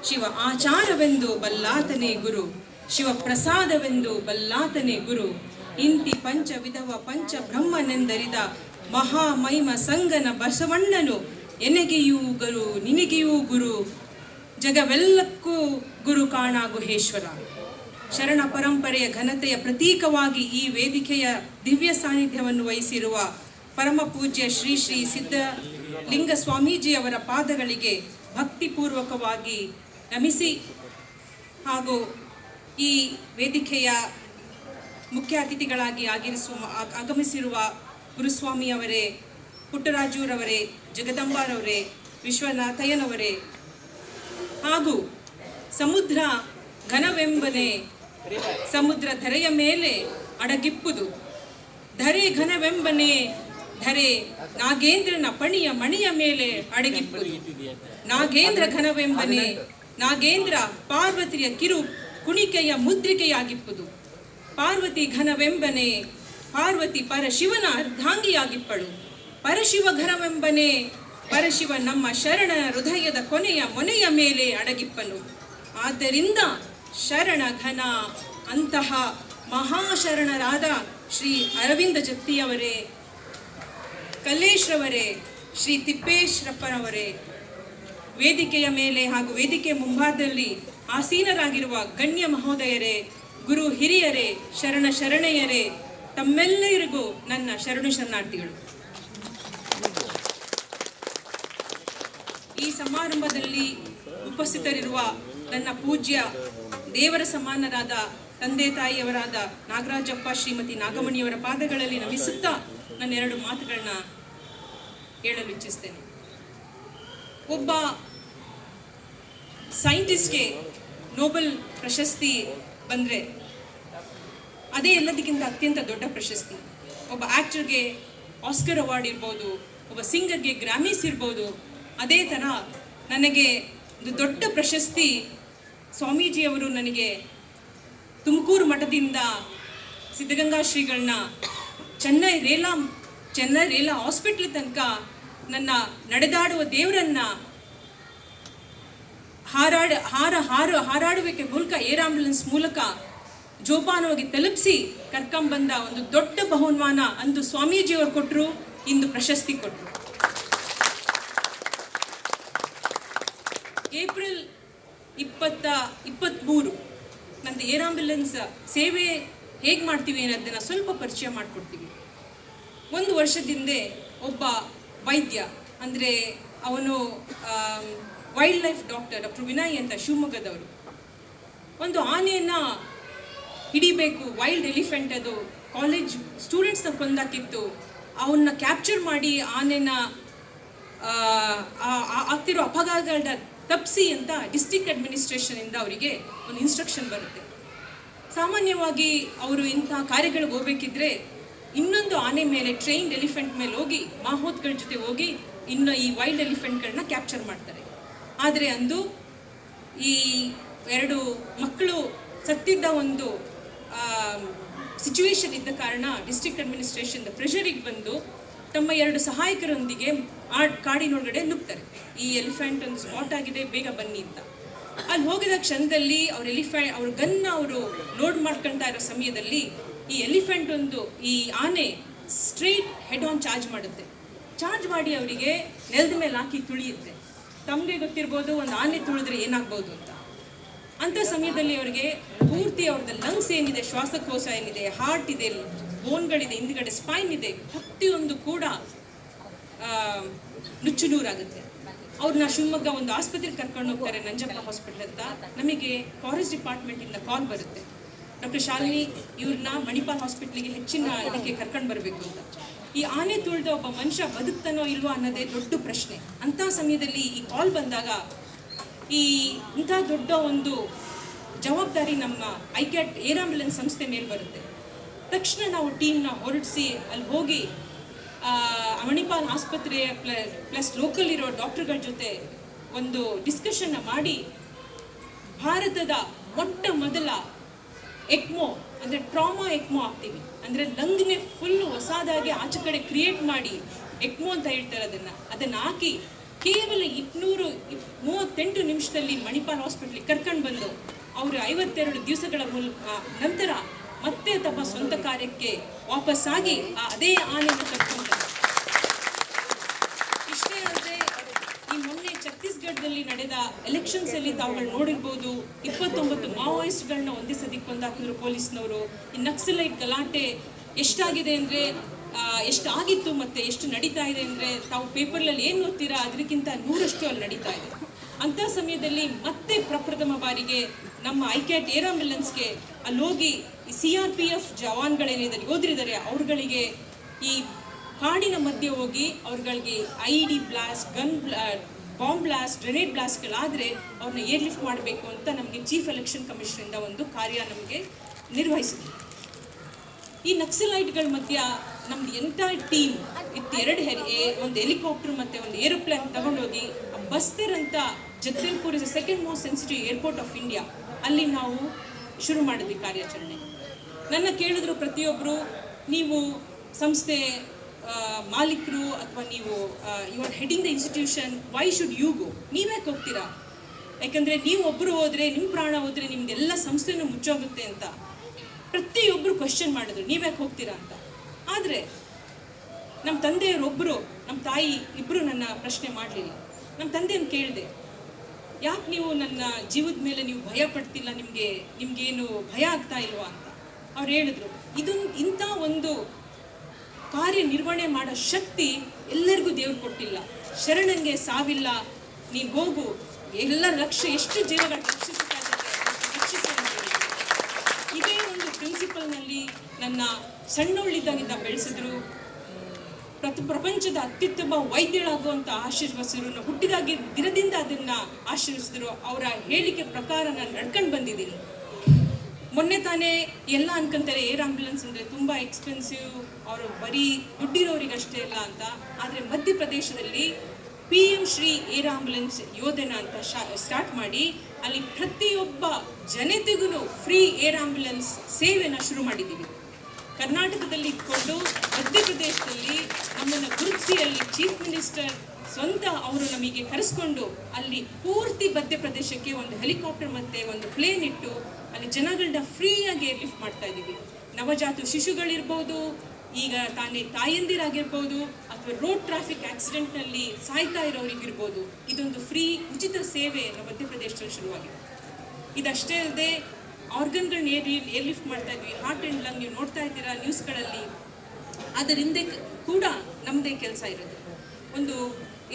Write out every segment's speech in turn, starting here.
ಶಿವ ಆಚಾರವೆಂದು ಬಲ್ಲಾತನೇ ಗುರು, ಶಿವ ಪ್ರಸಾದವೆಂದು ಬಲ್ಲಾತನೇ ಗುರು. ಇಂತಿ ಪಂಚ ವಿಧವ ಪಂಚ ಬ್ರಹ್ಮನೆಂದರಿದ ಮಹಾಮೈಮ ಸಂಗನ ಬಸವಣ್ಣನು ಎನಗೆಯೂ ಗುರು ನಿನಗೆಯೂ ಗುರು, ಜಗವೆಲ್ಲಕ್ಕೂ ಗುರು ಕಾಣ ಗುಹೇಶ್ವರ. ಶರಣ ಪರಂಪರೆಯ ಘನತೆಯ ಪ್ರತೀಕವಾಗಿ ಈ ವೇದಿಕೆಯ ದಿವ್ಯ ಸಾನ್ನಿಧ್ಯವನ್ನು ವಹಿಸಿರುವ ಪರಮ ಪೂಜ್ಯ ಶ್ರೀ ಶ್ರೀ ಸಿದ್ಧಲಿಂಗ ಸ್ವಾಮೀಜಿಯವರ ಪಾದಗಳಿಗೆ ಭಕ್ತಿಪೂರ್ವಕವಾಗಿ ನಮಿಸಿ, ಹಾಗೂ ಈ ವೇದಿಕೆಯ ಮುಖ್ಯ ಅತಿಥಿಗಳಾಗಿ ಆಗಮಿಸಿರುವ ಗುರುಸ್ವಾಮಿಯವರೇ, ಪುಟ್ಟರಾಜುರವರೇ, ಜಗದಂಬಾರವರೇ, ವಿಶ್ವನಾಥಯ್ಯನವರೇ, ಹಾಗೂ ಸಮುದ್ರ ಘನವೆಂಬನೆ ಸಮುದ್ರ ಧರೆಯ ಮೇಲೆ ಅಡಗಿಪ್ಪುದು, ಧರೆ ಘನವೆಂಬನೆ ಧರೆ ನಾಗೇಂದ್ರನ ಪಣಿಯ ಮಣಿಯ ಮೇಲೆ ಅಡಗಿಪ್ಪುದು. ನಾಗೇಂದ್ರ ಘನವೆಂಬನೆ ನಾಗೇಂದ್ರ ಪಾರ್ವತಿಯ ಕಿರು ಕುಣಿಕೆಯ ಮುದ್ರಿಕೆಯಾಗಿಪ್ಪುದು. ಪಾರ್ವತಿ ಘನವೆಂಬನೆ ಪಾರ್ವತಿ ಪರಶಿವನ ಅರ್ಧಾಂಗಿಯಾಗಿಪ್ಪಳು. ಪರಶಿವ ಘನವೆಂಬನೆ ಪರಶಿವ ನಮ್ಮ ಶರಣನ ಹೃದಯದ ಕೊನೆಯ ಮೊನೆಯ ಮೇಲೆ ಅಡಗಿಪ್ಪನು. ಆದ್ದರಿಂದ ಶರಣ ಘನ ಅಂತಹ ಮಹಾಶರಣರಾದ ಶ್ರೀ ಅರವಿಂದ ಜತ್ತಿಯವರೇ, ಕಲ್ಲೇಶ್ರವರೇ, ಶ್ರೀ ತಿಪ್ಪೇಶ್ವರಪ್ಪನವರೇ, ವೇದಿಕೆಯ ಮೇಲೆ ಹಾಗೂ ವೇದಿಕೆಯ ಮುಂಭಾಗದಲ್ಲಿ ಆಸೀನರಾಗಿರುವ ಗಣ್ಯ ಮಹೋದಯರೇ, ಗುರು ಹಿರಿಯರೇ, ಶರಣ ಶರಣೆಯರೇ, ತಮ್ಮೆಲ್ಲರಿಗೂ ನನ್ನ ಶರಣು ಶರಣಾರ್ಥಿಗಳು. ಈ ಸಮಾರಂಭದಲ್ಲಿ ಉಪಸ್ಥಿತರಿರುವ ನನ್ನ ಪೂಜ್ಯ ದೇವರ ಸಮಾನರಾದ ತಂದೆ ತಾಯಿಯವರಾದ ನಾಗರಾಜಪ್ಪ, ಶ್ರೀಮತಿ ನಾಗಮಣಿಯವರ ಪಾದಗಳಲ್ಲಿ ನಮಿಸುತ್ತಾ ನನ್ನ ಎರಡು ಮಾತುಗಳನ್ನ ಹೇಳಲು ಇಚ್ಛಿಸ್ತೇನೆ. ಒಬ್ಬ ಸೈಂಟಿಸ್ಟ್ಗೆ ನೋಬೆಲ್ ಪ್ರಶಸ್ತಿ ಬಂದರೆ ಅದೇ ಎಲ್ಲದಕ್ಕಿಂತ ಅತ್ಯಂತ ದೊಡ್ಡ ಪ್ರಶಸ್ತಿ. ಒಬ್ಬ ಆ್ಯಕ್ಟರ್ಗೆ ಆಸ್ಕರ್ ಅವಾರ್ಡ್ ಇರ್ಬೋದು, ಒಬ್ಬ ಸಿಂಗರ್ಗೆ ಗ್ರಾಮೀಸ್ ಇರ್ಬೋದು. ಅದೇ ಥರ ನನಗೆ ಒಂದು ದೊಡ್ಡ ಪ್ರಶಸ್ತಿ ಸ್ವಾಮೀಜಿಯವರು ನನಗೆ ತುಮಕೂರು ಮಠದಿಂದ ಸಿದ್ಧಗಂಗಾ ಶ್ರೀಗಳನ್ನ ಚೆನ್ನೈ ರೇಲಾ ಹಾಸ್ಪಿಟ್ಲ್ ತನಕ ನನ್ನ ನಡೆದಾಡುವ ದೇವರನ್ನ ಹಾರಾಡುವಿಕೆ ಮೂಲಕ, ಏರ್ ಆಂಬ್ಯುಲೆನ್ಸ್ ಮೂಲಕ ಜೋಪಾನವಾಗಿ ತಲುಪಿಸಿ ಕರ್ಕೊಂಬಂದ ಒಂದು ದೊಡ್ಡ ಬಹುಮಾನ ಅಂದು ಸ್ವಾಮೀಜಿಯವರು ಕೊಟ್ಟರು, ಇಂದು ಪ್ರಶಸ್ತಿ ಕೊಟ್ಟರು. ಏಪ್ರಿಲ್ 23 ನಂದು ಏರ್ ಆಂಬ್ಯುಲೆನ್ಸ್ ಸೇವೆ ಹೇಗೆ ಮಾಡ್ತೀವಿ ಅನ್ನೋದನ್ನು ಸ್ವಲ್ಪ ಪರಿಚಯ ಮಾಡಿಕೊಡ್ತೀವಿ. 1 ವರ್ಷದಿಂದ ಒಬ್ಬ ವೈದ್ಯ, ಅಂದರೆ ಅವನು ವೈಲ್ಡ್ ಲೈಫ್ ಡಾಕ್ಟರ್ ವಿನಯ್ ಅಂತ ಶಿವಮೊಗ್ಗದವರು, ಒಂದು ಆನೆಯನ್ನು ಹಿಡಿಬೇಕು. ವೈಲ್ಡ್ ಎಲಿಫೆಂಟ್, ಅದು ಕಾಲೇಜ್ ಸ್ಟೂಡೆಂಟ್ಸ್ನ ಕೊಂದಾಕಿತ್ತು. ಅವನ್ನ ಕ್ಯಾಪ್ಚರ್ ಮಾಡಿ ಆನೆನ ಆಗ್ತಿರೋ ಅಪಘಾತಗಳನ್ನ ತಪ್ಪಿಸಿ ಅಂತ ಡಿಸ್ಟ್ರಿಕ್ಟ್ ಅಡ್ಮಿನಿಸ್ಟ್ರೇಷನಿಂದ ಅವರಿಗೆ ಒಂದು ಇನ್ಸ್ಟ್ರಕ್ಷನ್ ಬರುತ್ತೆ. ಸಾಮಾನ್ಯವಾಗಿ ಅವರು ಇಂಥ ಕಾರ್ಯಗಳಿಗೆ ಹೋಗ್ಬೇಕಿದ್ರೆ ಇನ್ನೊಂದು ಆನೆ ಮೇಲೆ, ಟ್ರೈನ್ಡ್ ಎಲಿಫೆಂಟ್ ಮೇಲೆ ಹೋಗಿ ಮಾಹೋತ್ಗಳ ಜೊತೆ ಹೋಗಿ ಈ ವೈಲ್ಡ್ ಎಲಿಫೆಂಟ್ಗಳನ್ನ ಕ್ಯಾಪ್ಚರ್ ಮಾಡ್ತಾರೆ. ಆದರೆ ಅಂದು ಈ 2 ಮಕ್ಕಳು ಸತ್ತಿದ್ದ ಒಂದು ಸಿಚುವೇಶನ್ ಇದ್ದ ಕಾರಣ ಡಿಸ್ಟ್ರಿಕ್ಟ್ ಅಡ್ಮಿನಿಸ್ಟ್ರೇಷನ್ ಪ್ರೆಷರಿಗೆ ಬಂದು ತಮ್ಮ 2 ಸಹಾಯಕರೊಂದಿಗೆ ಕಾಡಿನೊಳಗಡೆ ನುಗ್ತಾರೆ. ಈ ಎಲಿಫೆಂಟ್ ಒಂದು ಸ್ಪಾಟ್ ಆಗಿದೆ, ಬೇಗ ಬನ್ನಿ ಅಂತ. ಅಲ್ಲಿ ಹೋಗಿದ ಕ್ಷಣದಲ್ಲಿ ಅವ್ರ ಗನ್ನ ಅವರು ಲೋಡ್ ಮಾಡ್ಕೊಳ್ತಾ ಇರೋ ಸಮಯದಲ್ಲಿ ಈ ಎಲಿಫೆಂಟ್ ಈ ಆನೆ ಸ್ಟ್ರೈಟ್ ಹೆಡ್ ಆನ್ ಚಾರ್ಜ್ ಮಾಡುತ್ತೆ. ಚಾರ್ಜ್ ಮಾಡಿ ಅವರಿಗೆ ನೆಲದ ಮೇಲೆ ಹಾಕಿ ತುಳಿಯುತ್ತೆ. ತಮಗೆ ಗೊತ್ತಿರ್ಬೋದು ಒಂದು ಆನೆ ತುಳಿದ್ರೆ ಏನಾಗ್ಬೋದು ಅಂತ. ಅಂಥ ಸಮಯದಲ್ಲಿ ಅವರಿಗೆ ಪೂರ್ತಿ ಅವ್ರದ್ದು ಲಂಗ್ಸ್ ಏನಿದೆ, ಶ್ವಾಸಕೋಶ ಏನಿದೆ, ಹಾರ್ಟ್ ಇದೆ, ಬೋನ್ಗಳಿದೆ, ಹಿಂದ್ಗಡೆ ಸ್ಪೈನ್ ಇದೆ, ಪ್ರತಿಯೊಂದು ಕೂಡ ನುಚ್ಚುನೂರಾಗುತ್ತೆ. ಅವ್ರನ್ನ ಶಿವಮೊಗ್ಗ ಒಂದು ಆಸ್ಪತ್ರೆಗೆ ಕರ್ಕೊಂಡು ಹೋಗ್ತಾರೆ, ನಂಜಪ್ಪ ಹಾಸ್ಪಿಟಲ್ ಅಂತ. ನಮಗೆ ಫಾರೆಸ್ಟ್ ಡಿಪಾರ್ಟ್ಮೆಂಟಿಂದ ಕಾಲ್ ಬರುತ್ತೆ, ಡಾಕ್ಟರ್ ಶಾಲಿನಿ ಇವ್ರನ್ನ ಮಣಿಪಾಲ್ ಹಾಸ್ಪಿಟ್ಲಿಗೆ ಹೆಚ್ಚಿನ ಇದಕ್ಕೆ ಕರ್ಕೊಂಡು ಬರಬೇಕು ಅಂತ. ಈ ಆನೆ ತುಳಿದ ಒಬ್ಬ ಮನುಷ್ಯ ಬದುಕ್ತಾನೋ ಇಲ್ವೋ ಅನ್ನೋದೇ ದೊಡ್ಡ ಪ್ರಶ್ನೆ. ಅಂಥ ಸಮಯದಲ್ಲಿ ಈ ಕಾಲ್ ಬಂದಾಗ ಇಂಥ ದೊಡ್ಡ ಒಂದು ಜವಾಬ್ದಾರಿ ನಮ್ಮ ಐಕ್ಯಾಟ್ ಏರ್ ಆಂಬ್ಯುಲೆನ್ಸ್ ಸಂಸ್ಥೆ ಮೇಲೆ ಬರುತ್ತೆ. ತಕ್ಷಣ ನಾವು ಟೀಮ್ನ ಹೊರಡಿಸಿ ಅಲ್ಲಿ ಹೋಗಿ ಮಣಿಪಾಲ್ ಆಸ್ಪತ್ರೆಯ ಪ್ಲಸ್ ಲೋಕಲ್ ಇರೋ ಡಾಕ್ಟರ್ಗಳ ಜೊತೆ ಒಂದು ಡಿಸ್ಕಷನ್ನ ಮಾಡಿ ಭಾರತದ ಮೊಟ್ಟ ಮೊದಲ ಎಕ್ಮೋ, ಅಂದರೆ ಟ್ರಾಮಾ ಎಕ್ಮೋ ಆಗ್ತೀವಿ. ಅಂದರೆ ಲಂಗ್ನೇ ಫುಲ್ ಹೊಸದಾಗಿ ಆಚೆ ಕಡೆ ಕ್ರಿಯೇಟ್ ಮಾಡಿ ಎಕ್ಮೋ ಅಂತ ಹೇಳ್ತಾರೆ, ಅದನ್ನು ಹಾಕಿ ಕೇವಲ 238 ನಿಮಿಷದಲ್ಲಿ ಮಣಿಪಾಲ್ ಹಾಸ್ಪಿಟ್ಲಿಗೆ ಕರ್ಕೊಂಡು ಬಂದು ಅವರು 52 ದಿವಸಗಳ ನಂತರ ಮತ್ತೆ ತಮ್ಮ ಸ್ವಂತ ಕಾರ್ಯಕ್ಕೆ ವಾಪಸ್ಸಾಗಿ ಅದೇ ಆನೆಯನ್ನು ಕರ್ಕೊಂಡು. ಇಷ್ಟೇ ಅಲ್ಲದೆ ಈ ಮೊನ್ನೆ ಛತ್ತೀಸ್ಗಢದಲ್ಲಿ ನಡೆದ ಎಲೆಕ್ಷನ್ಸ್ ಅಲ್ಲಿ ತಾವುಗಳು ನೋಡಿರ್ಬೋದು, 29 ಮಾವೋಯಿಸ್ಟ್ಗಳನ್ನ ಒಂದೇ ಸದಿಕ್ಕೆ ಕೊಂದಾಕಿದ್ರು ಪೊಲೀಸ್ನವರು. ಈ ನಕ್ಸಲೈಟ್ ಗಲಾಟೆ ಎಷ್ಟಾಗಿದೆ ಅಂದರೆ ಎಷ್ಟಾಗಿತ್ತು ಮತ್ತು ಎಷ್ಟು ನಡೀತಾ ಇದೆ ಅಂದರೆ ತಾವು ಪೇಪರ್ನಲ್ಲಿ ಏನು ಓದ್ತೀರಾ ಅದಕ್ಕಿಂತ 100ರಷ್ಟು ಅಲ್ಲಿ ನಡೀತಾ ಇದೆ. ಅಂಥ ಸಮಯದಲ್ಲಿ ಮತ್ತೆ ಪ್ರಪ್ರಥಮ ಬಾರಿಗೆ ನಮ್ಮ ಐಕ್ಯಾಟ್ ಏರ್ ಆಂಬ್ಯುಲೆನ್ಸ್ಗೆ ಅಲ್ಲಿ ಹೋಗಿ ಈ CRPF ಜವಾನ್ಗಳೇನಿದ್ದಾರೆ ಯೋಧರಿದ್ದಾರೆ ಅವ್ರುಗಳಿಗೆ ಈ ಕಾಡಿನ ಮಧ್ಯೆ ಹೋಗಿ ಅವ್ರುಗಳಿಗೆ IED blast, bomb blast, grenade ಬ್ಲಾಸ್ಟ್ಗಳಾದರೆ ಅವ್ರನ್ನ ಏರ್ ಲಿಫ್ಟ್ ಮಾಡಬೇಕು ಅಂತ ನಮಗೆ ಚೀಫ್ ಎಲೆಕ್ಷನ್ ಕಮಿಷನಿಂದ ಒಂದು ಕಾರ್ಯ ನಮಗೆ ನಿರ್ವಹಿಸಿದೆ. ಈ ನಕ್ಸಲೈಟ್ಗಳ ಮಧ್ಯ ನಮ್ದು ಎಂಟೈರ್ ಟೀಮ್ ಇತ್ತು. 2 ಒಂದು ಹೆಲಿಕಾಪ್ಟರ್ ಮತ್ತು ಒಂದು ಏರೋಪ್ಲೇನ್ ತಗೊಂಡೋಗಿ ಬಸ್ತರ್ ಅಂತ Jagdalpur is second most sensitive airport of India, ಅಲ್ಲಿ ನಾವು ಶುರು ಮಾಡಿದ್ವಿ ಕಾರ್ಯಾಚರಣೆ. ನನ್ನ ಕೇಳಿದ್ರು ಪ್ರತಿಯೊಬ್ಬರು, ನೀವು ಸಂಸ್ಥೆ ಮಾಲೀಕರು ಅಥವಾ ನೀವು you are heading the institution, why should you go? ನೀವ್ಯಾಕೆ ಹೋಗ್ತೀರಾ? ಯಾಕಂದರೆ ನೀವು ಒಬ್ಬರು ಹೋದರೆ, ನಿಮ್ಮ ಪ್ರಾಣ ಹೋದರೆ ನಿಮ್ದೆಲ್ಲ ಸಂಸ್ಥೆನೂ ಮುಚ್ಚೋಗುತ್ತೆ ಅಂತ ಪ್ರತಿಯೊಬ್ಬರು ಕ್ವಶನ್ ಮಾಡಿದ್ರು, ನೀವ್ಯಾಕೆ ಹೋಗ್ತೀರಾ ಅಂತ. ಆದರೆ ನಮ್ಮ ತಂದೆಯವರೊಬ್ಬರು, ನಮ್ಮ ತಾಯಿ ಇಬ್ಬರು ನನ್ನ ಪ್ರಶ್ನೆ ಮಾಡಲಿಲ್ಲ. ನಮ್ಮ ತಂದೆಯನ್ನು ಕೇಳಿದೆ, ಯಾಕೆ ನೀವು ನನ್ನ ಜೀವದ ಮೇಲೆ ನೀವು ಭಯ ಪಡ್ತಿಲ್ಲ, ನಿಮಗೇನು ಭಯ ಆಗ್ತಾ ಇಲ್ವಾ ಅಂತ. ಅವ್ರು ಹೇಳಿದ್ರು, ಇಂಥ ಒಂದು ಕಾರ್ಯನಿರ್ವಹಣೆ ಮಾಡೋ ಶಕ್ತಿ ಎಲ್ಲರಿಗೂ ದೇವ್ರು ಕೊಟ್ಟಿಲ್ಲ. ಶರಣಂಗೆ ಸಾವಿಲ್ಲ, ನೀನು ಹೋಗು, ಎಲ್ಲ ಎಷ್ಟು ಜೀವಗಳು ರಕ್ಷಿಸಿ. ಇದೇ ಒಂದು ಪ್ರಿನ್ಸಿಪಲ್ನಲ್ಲಿ ನನ್ನ ಸಣ್ಣವಳಿದ್ದಾಗಿಂದ ಬೆಳೆಸಿದ್ರು. ಪ್ರಪಂಚದ ಅತ್ಯುತ್ತಮ ವೈದ್ಯಳಾಗುವಂಥ ಆಶೀರ್ವಸಿದ್ರು. ಹುಟ್ಟಿದಾಗಿ ದಿನದಿಂದ ಅದನ್ನು ಆಶೀರ್ವಿಸಿದ್ರು. ಅವರ ಹೇಳಿಕೆ ಪ್ರಕಾರ ನಾನು ನಡ್ಕೊಂಡು ಬಂದಿದ್ದೀನಿ. ಮೊನ್ನೆ ತಾನೇ ಎಲ್ಲ ಅನ್ಕೊಂತಾರೆ ಏರ್ ಆಂಬ್ಯುಲೆನ್ಸ್ ಅಂದರೆ ತುಂಬ ಎಕ್ಸ್ಪೆನ್ಸಿವ್, ಅವರು ಬರೀ ದುಡ್ಡಿರೋರಿಗಷ್ಟೇ ಇಲ್ಲ ಅಂತ. ಆದರೆ ಮಧ್ಯಪ್ರದೇಶದಲ್ಲಿ PM ಶ್ರೀ ಏರ್ ಆಂಬ್ಯುಲೆನ್ಸ್ ಯೋಜನಾ ಅಂತ ಸ್ಟಾರ್ಟ್ ಮಾಡಿ ಅಲ್ಲಿ ಪ್ರತಿಯೊಬ್ಬ ಜನತೆಗೂ ಫ್ರೀ ಏರ್ ಆಂಬ್ಯುಲೆನ್ಸ್ ಸೇವೆನ ಶುರು ಮಾಡಿದ್ದೀವಿ. ಕರ್ನಾಟಕದಲ್ಲಿ ಇಟ್ಕೊಂಡು ಮಧ್ಯಪ್ರದೇಶದಲ್ಲಿ ನಮ್ಮನ್ನು ಗುರುತಿಸಿ ಅಲ್ಲಿ ಚೀಫ್ ಮಿನಿಸ್ಟರ್ ಸ್ವಂತ ಅವರು ನಮಗೆ ಕರೆಸ್ಕೊಂಡು ಅಲ್ಲಿ ಪೂರ್ತಿ ಮಧ್ಯಪ್ರದೇಶಕ್ಕೆ ಒಂದು ಹೆಲಿಕಾಪ್ಟರ್ ಮತ್ತು ಒಂದು ಪ್ಲೇನ್ ಇಟ್ಟು ಅಲ್ಲಿ ಜನಗಳನ್ನ ಫ್ರೀಯಾಗಿ ಏರ್ ಲಿಫ್ಟ್ ಮಾಡ್ತಾ ಇದ್ದೀವಿ. ನವಜಾತ ಶಿಶುಗಳಿರ್ಬೋದು, ಈಗ ತಾಯಂದಿರಾಗಿರ್ಬೋದು, ಅಥವಾ ರೋಡ್ ಟ್ರಾಫಿಕ್ ಆಕ್ಸಿಡೆಂಟ್ನಲ್ಲಿ ಸಾಯ್ತಾ ಇರೋರಿಗಿರ್ಬೋದು, ಇದೊಂದು ಫ್ರೀ ಉಚಿತ ಸೇವೆ ನಮ್ಮ ಮಧ್ಯಪ್ರದೇಶದಲ್ಲಿ ಶುರುವಾಗಿದೆ. ಇದಷ್ಟೇ ಅಲ್ಲದೆ ಆರ್ಗನ್ಗಳನ್ನ ಏರ್ ಲಿಫ್ಟ್ ಮಾಡ್ತಾ ಇದ್ವಿ. ಹಾರ್ಟ್ ಆ್ಯಂಡ್ ಲಂಗ್ ನೀವು ನೋಡ್ತಾ ಇದ್ದೀರಾ ನ್ಯೂಸ್ಗಳಲ್ಲಿ. ಅದರ ಹಿಂದೆ ಕೂಡ ನಮ್ಮದೇ ಕೆಲಸ ಇರೋದು. ಒಂದು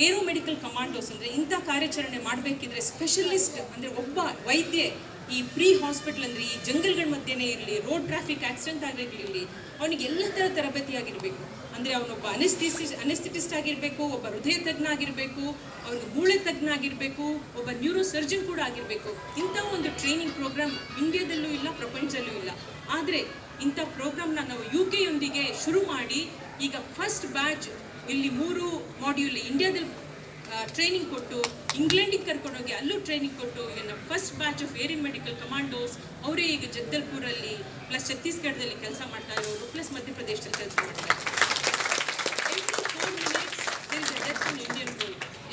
ಏರೋ ಮೆಡಿಕಲ್ ಕಮಾಂಡೋಸ್ ಅಂದರೆ ಇಂಥ ಕಾರ್ಯಾಚರಣೆ ಮಾಡಬೇಕಿದ್ರೆ ಸ್ಪೆಷಲಿಸ್ಟ್ ಅಂದರೆ ಒಬ್ಬ ವೈದ್ಯ ಈ ಪ್ರೀ ಹಾಸ್ಪಿಟಲ್ ಅಂದರೆ ಈ ಜಂಗಲ್ಗಳ ಮಧ್ಯೆನೇ ಇರಲಿ, ರೋಡ್ ಟ್ರಾಫಿಕ್ ಆಕ್ಸಿಡೆಂಟ್ ಆಗಿರಲಿ, ಅವನಿಗೆ ಎಲ್ಲ ಥರ ತರಬೇತಿ ಆಗಿರಬೇಕು. ಅಂದರೆ ಅವನೊಬ್ಬ ಅನೆಸ್ಥೆಟಿಸ್ಟ್ ಆಗಿರಬೇಕು, ಒಬ್ಬ ಹೃದಯ ತಜ್ಞ ಆಗಿರಬೇಕು, ಅವ್ರಿಗೆ ಮೂಳೆ ತಜ್ಞ ಆಗಿರಬೇಕು, ಒಬ್ಬ ನ್ಯೂರೋ ಸರ್ಜನ್ ಕೂಡ ಆಗಿರಬೇಕು. ಇಂಥ ಒಂದು ಟ್ರೈನಿಂಗ್ ಪ್ರೋಗ್ರಾಮ್ ಇಂಡಿಯಾದಲ್ಲೂ ಇಲ್ಲ, ಪ್ರಪಂಚದಲ್ಲೂ ಇಲ್ಲ. ಆದರೆ ಇಂಥ ಪ್ರೋಗ್ರಾಮ್ನ ನಾವು UK ಯೊಂದಿಗೆ ಶುರು ಮಾಡಿ ಈಗ ಫಸ್ಟ್ ಬ್ಯಾಚ್ ಇಲ್ಲಿ 3 ಮಾಡ್ಯೂಲ್ ಇಂಡಿಯಾದಲ್ಲಿ ಟ್ರೈನಿಂಗ್ ಕೊಟ್ಟು ಇಂಗ್ಲೆಂಡಿಗೆ ಕರ್ಕೊಂಡೋಗಿ ಅಲ್ಲೂ ಟ್ರೈನಿಂಗ್ ಕೊಟ್ಟು ಈಗ ನಮ್ಮ first batch of air medical commandos ಅವರೇ ಈಗ ಜಗದಲ್ಪುರಲ್ಲಿ ಪ್ಲಸ್ ಛತ್ತೀಸ್ಗಢದಲ್ಲಿ ಕೆಲಸ ಮಾಡ್ತಾ ಇರೋರು, ಪ್ಲಸ್ ಮಧ್ಯಪ್ರದೇಶದಲ್ಲಿ ಕೆಲಸ ಮಾಡ್ತಾರೆ.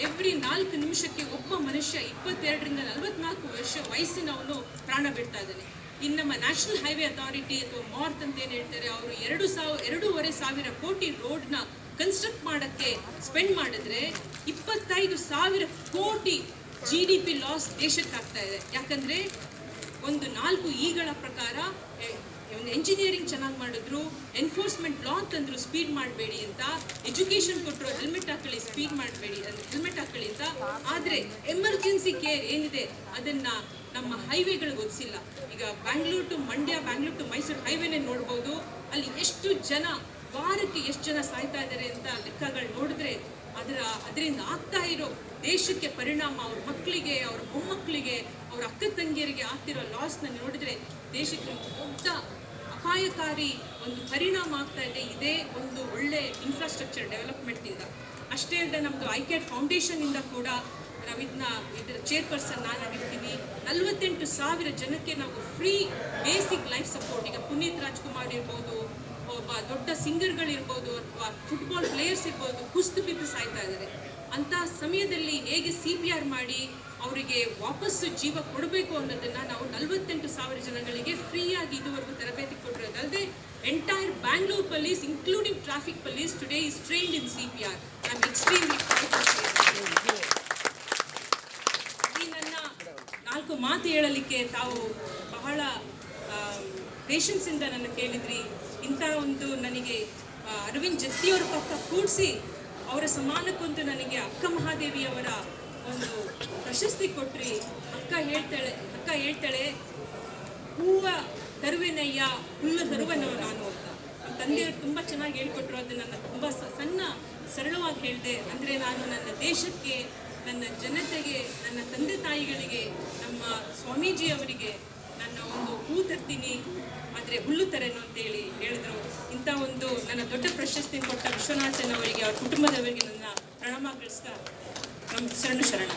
ಎವ್ರಿ 4 ನಿಮಿಷಕ್ಕೆ ಒಬ್ಬ ಮನುಷ್ಯ 22ರಿಂದ 44 ವರ್ಷ ವಯಸ್ಸಿನವನು ಪ್ರಾಣ ಬಿಡ್ತಾ ಇದ್ದಾನೆ. ಇನ್ನು ನಮ್ಮ ನ್ಯಾಷನಲ್ ಹೈವೇ ಅಥಾರಿಟಿ ಅಥವಾ ಮಾರ್ತ್ ಅಂತ ಏನು ಹೇಳ್ತಾರೆ, ಅವರು 2,500 ಕೋಟಿ ರೋಡ್ನ ಕನ್ಸ್ಟ್ರಕ್ಟ್ ಮಾಡೋಕ್ಕೆ ಸ್ಪೆಂಡ್ ಮಾಡಿದ್ರೆ 25,000 ಕೋಟಿ GDP ಲಾಸ್ ದೇಶಕ್ಕೆ ಆಗ್ತಾ ಇದೆ. ಯಾಕಂದರೆ ಒಂದು 4 ಈಗಳ ಪ್ರಕಾರ ಒಂದು ಎಂಜಿನಿಯರಿಂಗ್ ಚೆನ್ನಾಗಿ ಮಾಡಿದ್ರು, ಎನ್ಫೋರ್ಸ್ಮೆಂಟ್ ಲಾ ತಂದರು ಸ್ಪೀಡ್ ಮಾಡಬೇಡಿ ಅಂತ, ಎಜುಕೇಷನ್ ಕೊಟ್ಟರು ಹೆಲ್ಮೆಟ್ ಹಾಕೊಳ್ಳಿ ಸ್ಪೀಡ್ ಮಾಡಬೇಡಿ ಹೆಲ್ಮೆಟ್ ಹಾಕೊಳ್ಳಿ ಅಂತ. ಆದರೆ ಎಮರ್ಜೆನ್ಸಿ ಕೇರ್ ಏನಿದೆ ಅದನ್ನು ನಮ್ಮ ಹೈವೇಗಳಿಗೆ ಒದಿಸಿಲ್ಲ. ಈಗ ಬ್ಯಾಂಗ್ಳೂರ್ ಟು ಮಂಡ್ಯ, ಬ್ಯಾಂಗ್ಳೂರ್ ಟು ಮೈಸೂರು ಹೈವೇನೇ ನೋಡ್ಬೋದು. ಅಲ್ಲಿ ಎಷ್ಟು ಜನ ವಾರಕ್ಕೆ ಎಷ್ಟು ಜನ ಸಾಯ್ತಾ ಇದ್ದಾರೆ ಅಂತ ಲೆಕ್ಕಗಳು ನೋಡಿದ್ರೆ ಅದರಿಂದ ಆಗ್ತಾ ಇರೋ ದೇಶಕ್ಕೆ ಪರಿಣಾಮ, ಅವ್ರ ಮಕ್ಕಳಿಗೆ, ಅವ್ರ ಮೊಮ್ಮಕ್ಕಳಿಗೆ, ಅವ್ರ ಅಕ್ಕ ತಂಗಿಯರಿಗೆ ಆಗ್ತಿರೋ ಲಾಸ್ನ ನೋಡಿದ್ರೆ ದೇಶಕ್ಕೆ ದೊಡ್ಡ ಅಪಾಯಕಾರಿ ಒಂದು ಪರಿಣಾಮ ಆಗ್ತಾ ಇದೆ ಇದೇ ಒಂದು ಒಳ್ಳೆ ಇನ್ಫ್ರಾಸ್ಟ್ರಕ್ಚರ್ ಡೆವಲಪ್ಮೆಂಟ್ನಿಂದ. ಅಷ್ಟೇ ಅಲ್ಲದೆ ನಮ್ಮದು ಐಕ್ಯಾಟ್ ಫೌಂಡೇಶನ್ನಿಂದ ಕೂಡ ನಾವು ಇದರ ಚೇರ್ಪರ್ಸನ್ ನಾನಾಗಿರ್ತೀವಿ. 48,000 ಜನಕ್ಕೆ ನಾವು ಫ್ರೀ ಬೇಸಿಕ್ ಲೈಫ್ ಸಪೋರ್ಟ್, ಈಗ ಪುನೀತ್ ರಾಜ್ಕುಮಾರ್ ಇರ್ಬೋದು, ಒಬ್ಬ ದೊಡ್ಡ ಸಿಂಗರ್ಗಳಿರ್ಬೋದು, ಅಥವಾ ಫುಟ್ಬಾಲ್ ಪ್ಲೇಯರ್ಸ್ ಇರ್ಬೋದು, ಕುಸ್ತು ಬಿದ್ದು ಸಾಯ್ತಾ ಇದ್ದಾರೆ. ಅಂಥ ಸಮಯದಲ್ಲಿ ಹೇಗೆ CPR ಮಾಡಿ ಅವರಿಗೆ ವಾಪಸ್ಸು ಜೀವ ಕೊಡಬೇಕು ಅನ್ನೋದನ್ನು ನಾವು 48,000 ಜನಗಳಿಗೆ ಫ್ರೀಯಾಗಿ ಇದುವರೆಗೂ ತರಬೇತಿ ಕೊಟ್ಟಿರೋದಲ್ಲದೆ entire Bangalore police including traffic police today is trained in CPR. I am extremely ಈ ನನ್ನ 4 ಮಾತು ಹೇಳಲಿಕ್ಕೆ ತಾವು ಬಹಳ ಪೇಷನ್ಸಿಂದ ನನ್ನ ಕೇಳಿದ್ರಿ. ಇಂಥ ಒಂದು ನನಗೆ ಅರವಿಂದ್ ಜತ್ತಿಯವರ ಪಕ್ಕ ಕೂಡಿಸಿ ಅವರ ಸಮಾನಕ್ಕೊಂದು ನನಗೆ ಅಕ್ಕ ಮಹಾದೇವಿಯವರ ಒಂದು ಪ್ರಶಸ್ತಿ ಕೊಟ್ರಿ. ಅಕ್ಕ ಹೇಳ್ತಾಳೆ ಹೂವ ತರುವೆನಯ್ಯ ಹುಲ್ಲು ತರುವನವ ನಾನು ಅಂತ. ನಮ್ಮ ತಂದೆಯವರು ತುಂಬ ಚೆನ್ನಾಗಿ ಹೇಳ್ಕೊಟ್ರು. ಅದು ನನ್ನ ತುಂಬ ಸಣ್ಣ ಸರಳವಾಗಿ ಹೇಳಿದೆ. ಅಂದರೆ ನಾನು ನನ್ನ ದೇಶಕ್ಕೆ, ನನ್ನ ಜನತೆಗೆ, ನನ್ನ ತಂದೆ ತಾಯಿಗಳಿಗೆ, ನಮ್ಮ ಸ್ವಾಮೀಜಿಯವರಿಗೆ ನನ್ನ ಒಂದು ಹೂ ತರ್ತೀನಿ, ಆದರೆ ಹುಲ್ಲು ತರೇನು ಅಂತೇಳಿ ಹೇಳಿದ್ರು. ಇಂಥ ಒಂದು ನನ್ನ ದೊಡ್ಡ ಪ್ರಶಸ್ತಿ ಕೊಟ್ಟ ವಿಶ್ವನಾಥನ್ ಅವರಿಗೆ, ಅವ್ರ ಕುಟುಂಬದವರಿಗೆ ನನ್ನ ಪ್ರಣಾಮ ತಿಳಿಸ್ತಾ ನಮ್ಮ ಶರಣ.